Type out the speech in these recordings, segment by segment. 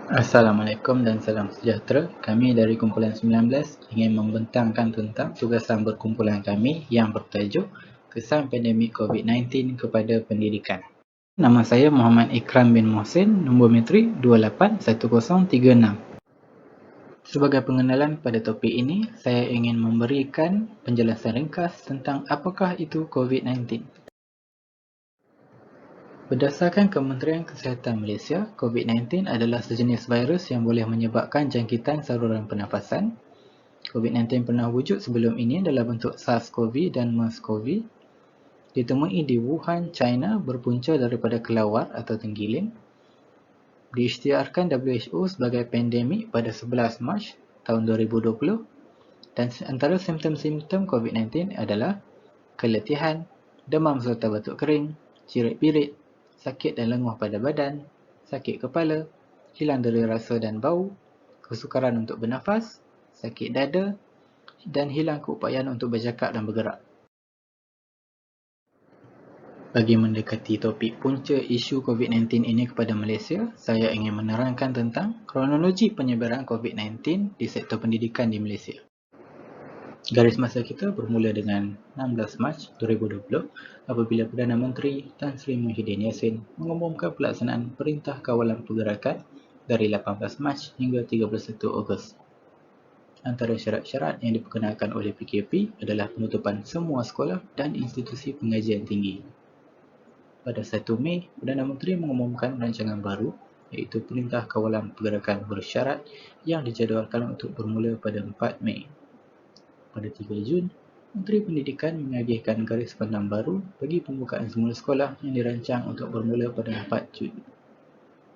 Assalamualaikum dan salam sejahtera. Kami dari Kumpulan 19 ingin membentangkan tentang tugasan berkumpulan kami yang bertajuk Kesan Pandemik COVID-19 kepada Pendidikan. Nama saya Muhammad Ikram bin Mohsin, nombor metrik 281036. Sebagai pengenalan pada topik ini, saya ingin memberikan penjelasan ringkas tentang apakah itu COVID-19. Berdasarkan Kementerian Kesihatan Malaysia, COVID-19 adalah sejenis virus yang boleh menyebabkan jangkitan saluran pernafasan. COVID-19 pernah wujud sebelum ini dalam bentuk SARS-CoV dan MERS-CoV. Ditemui di Wuhan, China, berpunca daripada kelawar atau tenggiling. Diisytiharkan WHO sebagai pandemik pada 11 Mac tahun 2020 dan antara simptom-simptom COVID-19 adalah keletihan, demam serta batuk kering, cirit-pirit, sakit dan lenguh pada badan, sakit kepala, hilang deri rasa dan bau, kesukaran untuk bernafas, sakit dada dan hilang keupayaan untuk bercakap dan bergerak. Bagi mendekati topik punca isu COVID-19 ini kepada Malaysia, saya ingin menerangkan tentang kronologi penyebaran COVID-19 di sektor pendidikan di Malaysia. Garis masa kita bermula dengan 16 Mac 2020 apabila Perdana Menteri Tan Sri Muhyiddin Yassin mengumumkan pelaksanaan Perintah Kawalan Pergerakan dari 18 Mac hingga 31 Ogos. Antara syarat-syarat yang diperkenalkan oleh PKP adalah penutupan semua sekolah dan institusi pengajian tinggi. Pada 1 Mei, Perdana Menteri mengumumkan rancangan baru iaitu Perintah Kawalan Pergerakan Bersyarat yang dijadualkan untuk bermula pada 4 Mei. Pada 3 Jun, Menteri Pendidikan menagihkan garis pandang baru bagi pembukaan semula sekolah yang dirancang untuk bermula pada 4 Jun.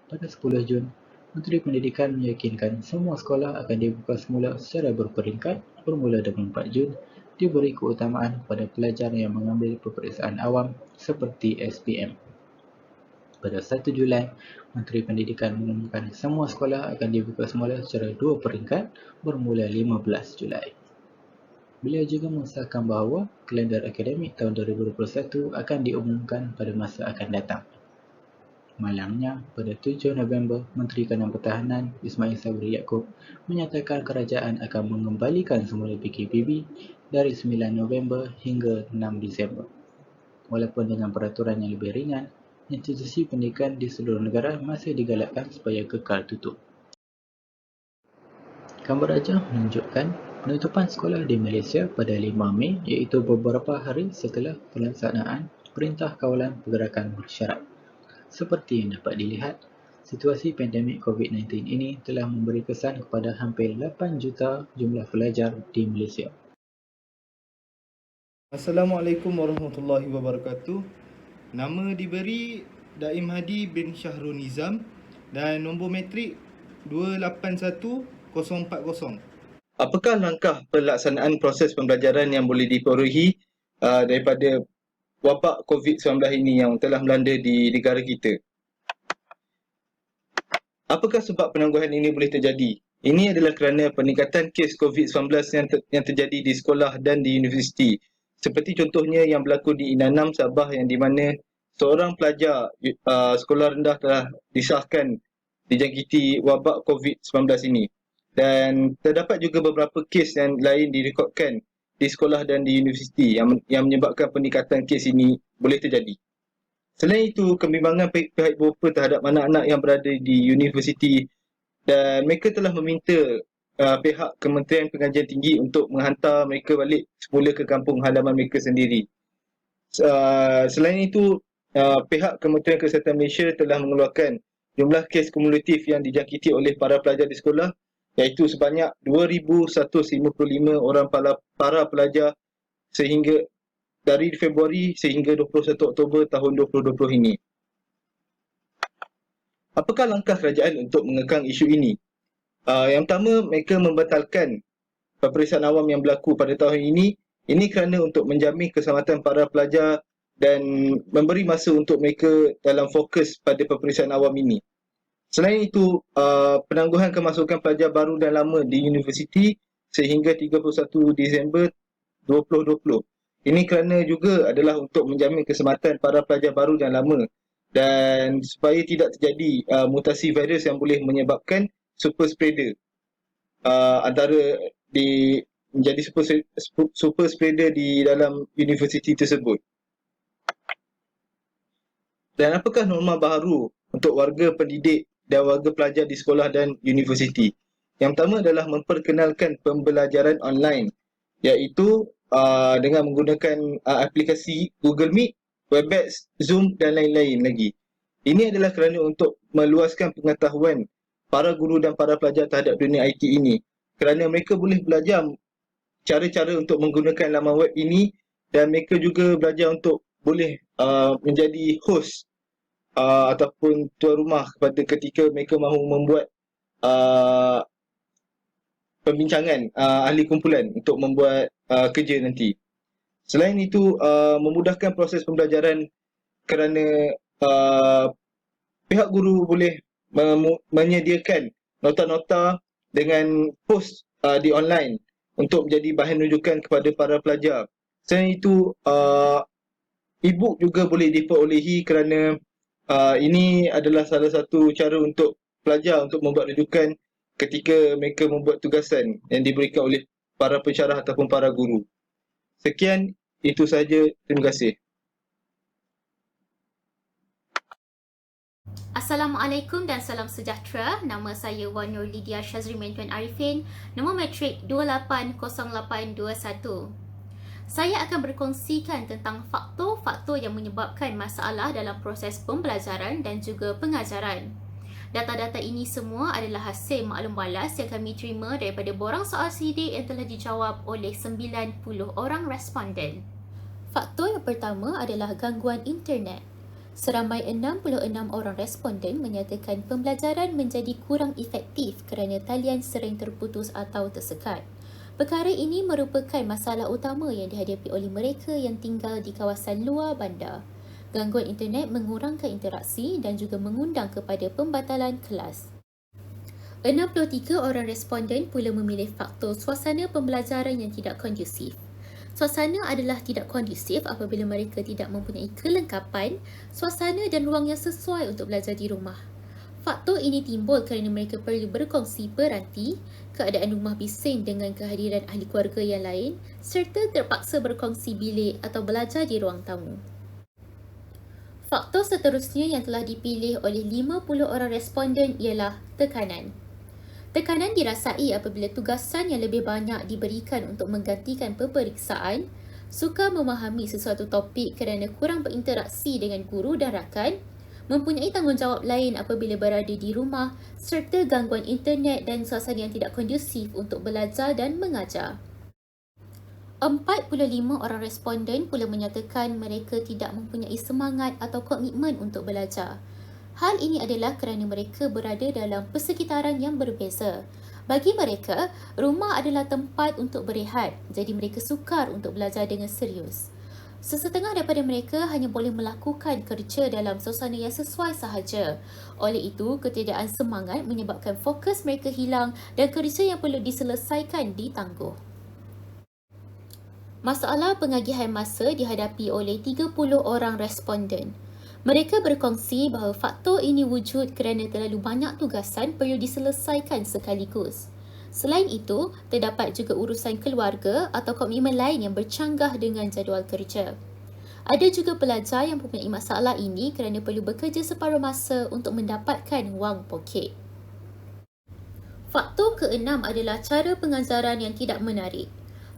Pada 10 Jun, Menteri Pendidikan meyakinkan semua sekolah akan dibuka semula secara berperingkat bermula 24 Jun, diberi keutamaan kepada pelajar yang mengambil peperiksaan awam seperti SPM. Pada 1 Julai, Menteri Pendidikan mengumumkan semua sekolah akan dibuka semula secara dua peringkat bermula 15 Julai. Beliau juga mengesahkan bahawa kalendar akademik tahun 2021 akan diumumkan pada masa akan datang. Malangnya, pada 7 November, Menteri Kanan Pertahanan Ismail Sabri Yaakob menyatakan kerajaan akan mengembalikan semula PKPB dari 9 November hingga 6 Disember. Walaupun dengan peraturan yang lebih ringan, institusi pendidikan di seluruh negara masih digalakkan supaya kekal tutup. Gambar rajah menunjukkan penutupan sekolah di Malaysia pada 5 Mei iaitu beberapa hari setelah pelaksanaan Perintah Kawalan Pergerakan Bersyarat. Seperti yang dapat dilihat, situasi pandemik COVID-19 ini telah memberi kesan kepada hampir 8 juta jumlah pelajar di Malaysia. Assalamualaikum warahmatullahi wabarakatuh. Nama diberi Daim Hadi bin Syahrul Nizam dan nombor metrik 281040. Apakah langkah pelaksanaan proses pembelajaran yang boleh diperolehi daripada wabak COVID-19 ini yang telah melanda di negara kita? Apakah sebab penangguhan ini boleh terjadi? Ini adalah kerana peningkatan kes COVID-19 yang terjadi di sekolah dan di universiti. Seperti contohnya yang berlaku di Inanam, Sabah yang di mana seorang pelajar sekolah rendah telah disahkan dijangkiti wabak COVID-19 ini. Dan terdapat juga beberapa kes yang lain direkodkan di sekolah dan di universiti yang menyebabkan peningkatan kes ini boleh terjadi. Selain itu, kebimbangan pihak ibu bapa terhadap anak-anak yang berada di universiti dan mereka telah meminta pihak Kementerian Pengajian Tinggi untuk menghantar mereka balik semula ke kampung halaman mereka sendiri. Selain itu, pihak Kementerian Kesihatan Malaysia telah mengeluarkan jumlah kes kumulatif yang dijangkiti oleh para pelajar di sekolah iaitu sebanyak 2,155 orang para pelajar sehingga dari Februari sehingga 21 Oktober tahun 2020 ini. Apakah langkah kerajaan untuk mengekang isu ini? Yang pertama, mereka membatalkan peperiksaan awam yang berlaku pada tahun ini. Ini kerana untuk menjamin keselamatan para pelajar dan memberi masa untuk mereka dalam fokus pada peperiksaan awam ini. Selain itu, penangguhan kemasukan pelajar baru dan lama di universiti sehingga 31 Disember 2020. Ini kerana juga adalah untuk menjamin keselamatan para pelajar baru dan lama dan supaya tidak terjadi mutasi virus yang boleh menyebabkan super spreader antara menjadi super spreader di dalam universiti tersebut. Dan apakah norma baharu untuk warga pendidik dan warga pelajar di sekolah dan universiti? Yang pertama adalah memperkenalkan pembelajaran online, iaitu dengan menggunakan aplikasi Google Meet, Webex, Zoom dan lain-lain lagi. Ini adalah kerana untuk meluaskan pengetahuan para guru dan para pelajar terhadap dunia IT ini. Kerana mereka boleh belajar cara-cara untuk menggunakan laman web ini dan mereka juga belajar untuk boleh menjadi host ataupun tuan rumah ketika mereka mahu membuat pembincangan ahli kumpulan untuk membuat kerja nanti. Selain itu, memudahkan proses pembelajaran kerana pihak guru boleh menyediakan nota-nota dengan post di online untuk menjadi bahan rujukan kepada para pelajar. Selain itu, e-book juga boleh diperolehi kerana ini adalah salah satu cara untuk pelajar untuk membuat rujukan ketika mereka membuat tugasan yang diberikan oleh para pensyarah ataupun para guru. Sekian, itu sahaja. Terima kasih. Assalamualaikum dan salam sejahtera. Nama saya Wan Nur Lydia Shazri Mentuan Arifin. Nombor matrik 280821. Saya akan berkongsikan tentang faktor-faktor yang menyebabkan masalah dalam proses pembelajaran dan juga pengajaran. Data-data ini semua adalah hasil maklum balas yang kami terima daripada borang soal sidik yang telah dijawab oleh 90 orang responden. Faktor yang pertama adalah gangguan internet. Seramai 66 orang responden menyatakan pembelajaran menjadi kurang efektif kerana talian sering terputus atau tersekat. Perkara ini merupakan masalah utama yang dihadapi oleh mereka yang tinggal di kawasan luar bandar. Gangguan internet mengurangkan interaksi dan juga mengundang kepada pembatalan kelas. 63 orang responden pula memilih faktor suasana pembelajaran yang tidak kondusif. Suasana adalah tidak kondusif apabila mereka tidak mempunyai kelengkapan, suasana dan ruang yang sesuai untuk belajar di rumah. Faktor ini timbul kerana mereka perlu berkongsi peranti, keadaan rumah bising dengan kehadiran ahli keluarga yang lain, serta terpaksa berkongsi bilik atau belajar di ruang tamu. Faktor seterusnya yang telah dipilih oleh 50 orang responden ialah tekanan. Tekanan dirasai apabila tugasan yang lebih banyak diberikan untuk menggantikan peperiksaan, sukar memahami sesuatu topik kerana kurang berinteraksi dengan guru dan rakan, mempunyai tanggungjawab lain apabila berada di rumah, serta gangguan internet dan suasana yang tidak kondusif untuk belajar dan mengajar. 45 orang responden pula menyatakan mereka tidak mempunyai semangat atau komitmen untuk belajar. Hal ini adalah kerana mereka berada dalam persekitaran yang berbeza. Bagi mereka, rumah adalah tempat untuk berehat, jadi mereka sukar untuk belajar dengan serius. Sesetengah daripada mereka hanya boleh melakukan kerja dalam suasana yang sesuai sahaja. Oleh itu, ketiadaan semangat menyebabkan fokus mereka hilang dan kerja yang perlu diselesaikan ditangguh. Masalah pengagihan masa dihadapi oleh 30 orang responden. Mereka berkongsi bahawa faktor ini wujud kerana terlalu banyak tugasan perlu diselesaikan sekaligus. Selain itu, terdapat juga urusan keluarga atau komitmen lain yang bercanggah dengan jadual kerja. Ada juga pelajar yang mempunyai masalah ini kerana perlu bekerja separuh masa untuk mendapatkan wang poket. Faktor keenam adalah cara pengajaran yang tidak menarik.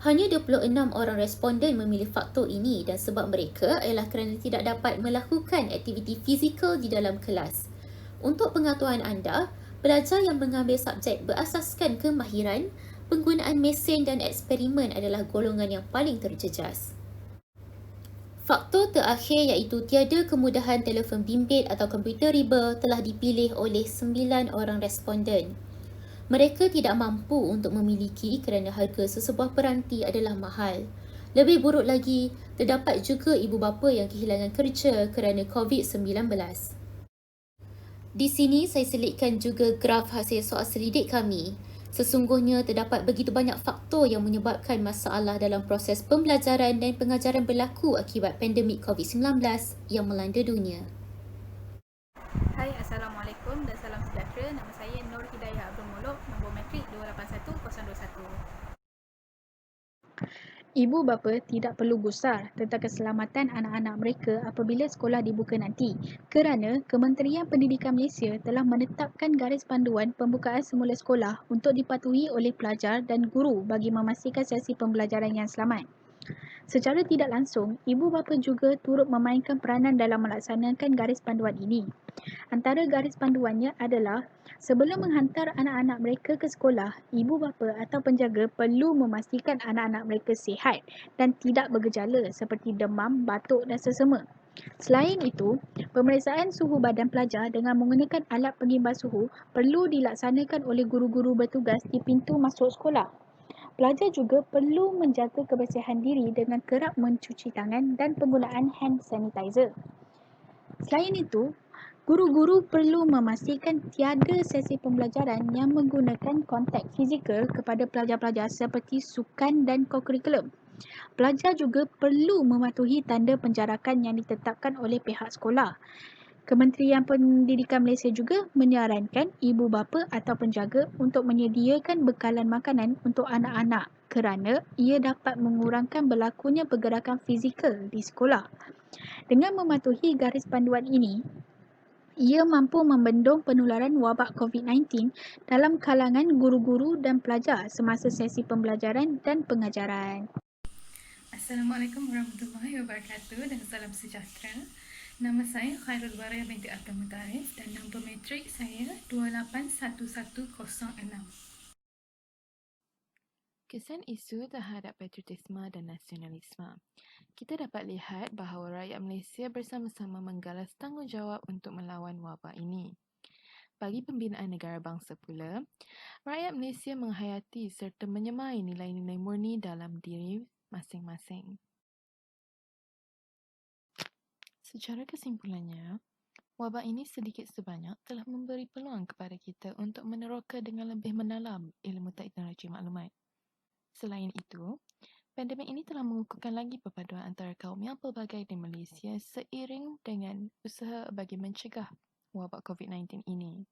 Hanya 26 orang responden memilih faktor ini dan sebab mereka ialah kerana tidak dapat melakukan aktiviti fizikal di dalam kelas. Untuk pengetahuan anda, pelajar yang mengambil subjek berasaskan kemahiran, penggunaan mesin dan eksperimen adalah golongan yang paling terjejas. Faktor terakhir iaitu tiada kemudahan telefon bimbit atau komputer riba telah dipilih oleh 9 orang responden. Mereka tidak mampu untuk memiliki kerana harga sesebuah peranti adalah mahal. Lebih buruk lagi, terdapat juga ibu bapa yang kehilangan kerja kerana COVID-19. Di sini saya selitkan juga graf hasil soal selidik kami. Sesungguhnya terdapat begitu banyak faktor yang menyebabkan masalah dalam proses pembelajaran dan pengajaran berlaku akibat pandemik COVID-19 yang melanda dunia. Assalamualaikum dan salam sejahtera. Nama saya Nur Hidayah Abdul Muluk, nombor matrik 281021. Ibu bapa tidak perlu gusar tentang keselamatan anak-anak mereka apabila sekolah dibuka nanti kerana Kementerian Pendidikan Malaysia telah menetapkan garis panduan pembukaan semula sekolah untuk dipatuhi oleh pelajar dan guru bagi memastikan sesi pembelajaran yang selamat. Secara tidak langsung, ibu bapa juga turut memainkan peranan dalam melaksanakan garis panduan ini. Antara garis panduannya adalah sebelum menghantar anak-anak mereka ke sekolah, ibu bapa atau penjaga perlu memastikan anak-anak mereka sihat dan tidak bergejala seperti demam, batuk dan sesama. Selain itu, pemeriksaan suhu badan pelajar dengan menggunakan alat pengimbas suhu perlu dilaksanakan oleh guru-guru bertugas di pintu masuk sekolah. Pelajar juga perlu menjaga kebersihan diri dengan kerap mencuci tangan dan penggunaan hand sanitizer. Selain itu, guru-guru perlu memastikan tiada sesi pembelajaran yang menggunakan kontak fizikal kepada pelajar-pelajar seperti sukan dan kokurikulum. Pelajar juga perlu mematuhi tanda penjarakan yang ditetapkan oleh pihak sekolah. Kementerian Pendidikan Malaysia juga menyarankan ibu bapa atau penjaga untuk menyediakan bekalan makanan untuk anak-anak kerana ia dapat mengurangkan berlakunya pergerakan fizikal di sekolah. Dengan mematuhi garis panduan ini, ia mampu membendung penularan wabak COVID-19 dalam kalangan guru-guru dan pelajar semasa sesi pembelajaran dan pengajaran. Assalamualaikum warahmatullahi wabarakatuh dan salam sejahtera. Nama saya Khairul Baraya binti Abdul Mutarif dan nombor matrik saya 281106. Kesan isu terhadap patriotisme dan nasionalisme. Kita dapat lihat bahawa rakyat Malaysia bersama-sama menggalas tanggungjawab untuk melawan wabak ini. Bagi pembinaan negara bangsa pula, rakyat Malaysia menghayati serta menyemai nilai-nilai murni dalam diri masing-masing. Secara kesimpulannya, wabak ini sedikit sebanyak telah memberi peluang kepada kita untuk meneroka dengan lebih mendalam ilmu teknologi maklumat. Selain itu, pandemik ini telah mengukuhkan lagi perpaduan antara kaum yang pelbagai di Malaysia seiring dengan usaha bagi mencegah wabak COVID-19 ini.